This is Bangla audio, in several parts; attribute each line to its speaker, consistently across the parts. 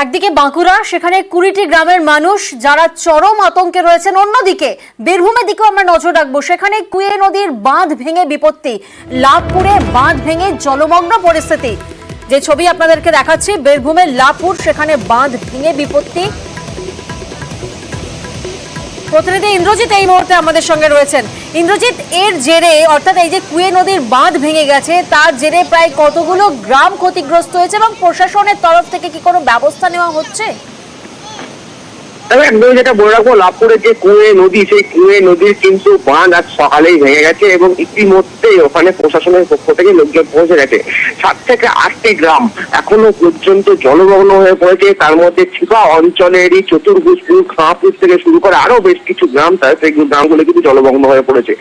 Speaker 1: একদিকে বাঁকুড়া, সেখানে 20টি গ্রামের মানুষ যারা চরম আতঙ্কে রয়েছেন। অন্যদিকে বীরভূমের দিকেও আমরা নজর রাখবো। সেখানে কুয়ে নদীর বাঁধ ভেঙে বিপত্তি, লাভপুরে বাঁধ ভেঙে জলমগ্ন পরিস্থিতি। যে ছবি আপনাদেরকে দেখাচ্ছি, বীরভূমের লাভপুর, সেখানে বাঁধ ভেঙে বিপত্তি। প্রতিনিধি ইন্দ্রজিৎ এই মুহূর্তে আমাদের সঙ্গে রয়েছেন। ইন্দ্রজিৎ, এর জেরে অর্থাৎ এই যে কুয়ে নদীর বাঁধ ভেঙে গেছে, তার জেরে প্রায় কতগুলো গ্রাম ক্ষতিগ্রস্ত হয়েছে এবং প্রশাসনের তরফ থেকে কি কোনো ব্যবস্থা নেওয়া হচ্ছে?
Speaker 2: একদম যেটা বলে রাখবো, লাভপুরের যে কুয়ে নদী, সেই কুয়ে নদীর কিন্তু বাঁধ আজ সকালেই ভেঙে গেছে এবং ইতিমধ্যে ওখানে প্রশাসনের পক্ষ থেকে লোকজন পৌঁছে গেছে। 7 থেকে 8টি গ্রাম এখনো পর্যন্ত জলমগ্ন হয়ে পড়েছে। তার মধ্যে ছিপা অঞ্চলেরই চতুর্ভুজপুর, খাঁপুর থেকে শুরু করে আরো বেশ কিছু গ্রাম, সেই গ্রামগুলো কিন্তু জলমগ্ন হয়ে পড়েছে।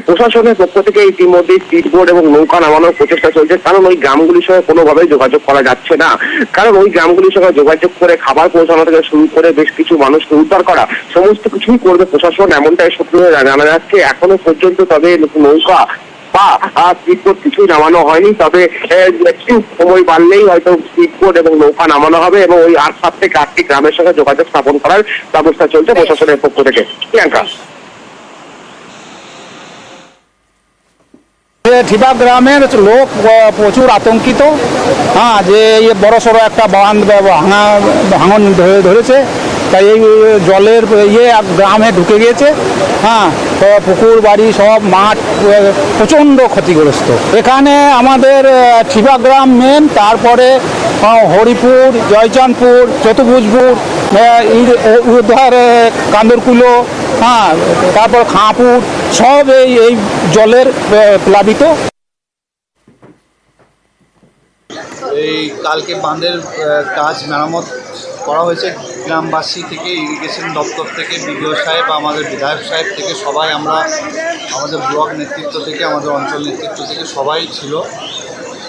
Speaker 2: প্রশাসনের পক্ষ থেকে ইতিমধ্যে স্পিডবোট এবং নৌকা নামানোর প্রচেষ্টা চলছে, কারণ ওই গ্রামগুলির সঙ্গে কোনোভাবেই যোগাযোগ করা যাচ্ছে না। কারণ ওই গ্রামগুলির সঙ্গে যোগাযোগ করে খাবার পৌঁছানো থেকে শুরু করে বেশ কিছু মানুষকে উদ্ধার করা, সমস্ত কিছুই করবে প্রশাসন, এমনটাই সূত্রে জানা যাচ্ছে এখনো পর্যন্ত। তবে নৌকা বা স্পিডবোট কিছুই নামানো হয়নি। তবে একটু সময় বাড়লেই হয়তো স্পিডবোট এবং নৌকা নামানো হবে এবং ওই 7 থেকে 8টি গ্রামের সঙ্গে যোগাযোগ স্থাপন করার ব্যবস্থা চলছে প্রশাসনের পক্ষ থেকে। প্রিয়াঙ্কা,
Speaker 3: ঠিবা গ্রামের লোক প্রচুর আতঙ্কিত, যে বড় সড়ো একটা বাঁধ ভাঙন ধরেছে, তাই এই জলের গ্রামে ঢুকে গিয়েছে। তো পুকুর বাড়ি সব মাঠ প্রচণ্ড ক্ষতিগ্রস্ত। এখানে আমাদের ঠিবা গ্রাম মেন, তারপরে হরিপুর, জয়চাঁদপুর, চতুর্ভুজপুর, উদ্ধার কান্দরকুলো, তারপর খাঁপুর, সব এই জলের প্লাবিত।
Speaker 4: এই কালকে বাঁধের কাজ মেরামত করা হয়েছে। গ্রামবাসী থেকে, ইরিগেশন দপ্তর থেকে, বিডিও সাহেব, আমাদের বিধায়ক সাহেব থেকে সবাই, আমরা আমাদের ব্লক নেতৃত্ব থেকে, আমাদের অঞ্চল নেতৃত্ব থেকে সবাই ছিল।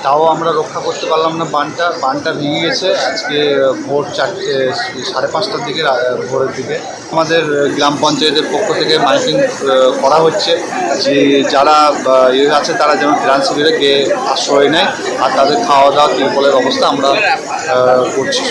Speaker 4: তাও আমরা রক্ষা করতে পারলাম না। বাঁধটা ভেঙে গেছে আজকে ভোর 4:30টার দিকে, ভোরের দিকে। আমাদের গ্রাম পঞ্চায়েতের পক্ষ থেকে মাইকিং করা হচ্ছে যে যারা আছে তারা যেন ত্রাণ শিবিরে গিয়ে আশ্রয় নেয়, আর তাদের খাওয়া দাওয়া, তিরপলের ব্যবস্থা আমরা করছি।